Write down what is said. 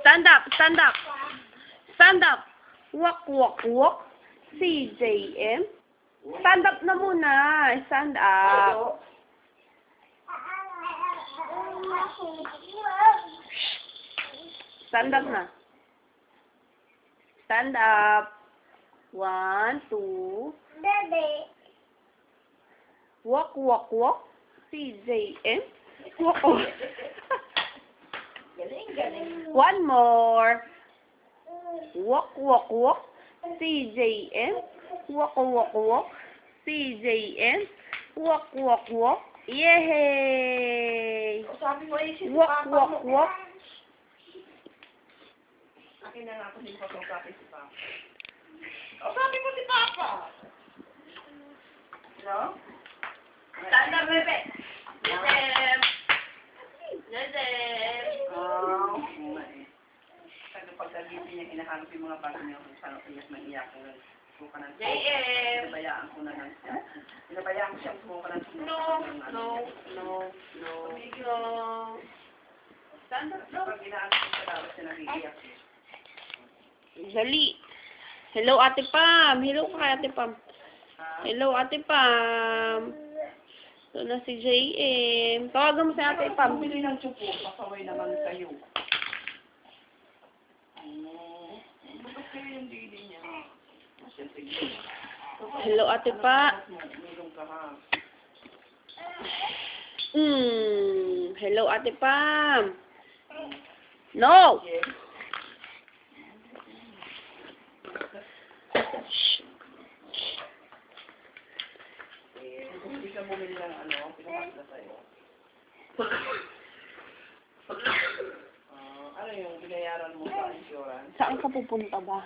Stand up, stand up. Stand up. Walk, walk, walk. CJM. Stand up na muna. Stand up. Stand up na. Stand up. 1, 2. Walk, walk, walk. CJM. Walk, walk. One more. Walk, walk, walk. CJM. Walk, walk, walk. CJM. Walk, walk, walk. Yay! Walk, walk, walk. Akin na nga ako din pa kung sabi si Papa. O, sabi mo si Papa! No? Stand up, bebe. Joseph. Joseph. Oh, sabi pagkagising niya, hinahanap yung mga bago niya kung saan iyak ng iyak ko. Suka ng JM. Pinabayaan ko na lang siya. Pinabayaan ko siyang sumuka ng No, no, no, no, no. Stand up, no. Pag inaano ko sa dapat siya nagiiyak. Dali. Hello, Ate Pam. Hello ka kay Ate Pam. Hello, Ate Pam. Ito na si JM. Tawagan mo si Ate Pam. Bumili ng tsupo, pasaway naman kayo. Bakit kayo yung dili niya? Hello, Ate Pa. Meron ka ha. Hello, Ate Pam. No! Hindi ka bumili ng ano, pinukas na sa'yo. Ano yung binayaran mo sa insurance? Saan ka pupunta ba?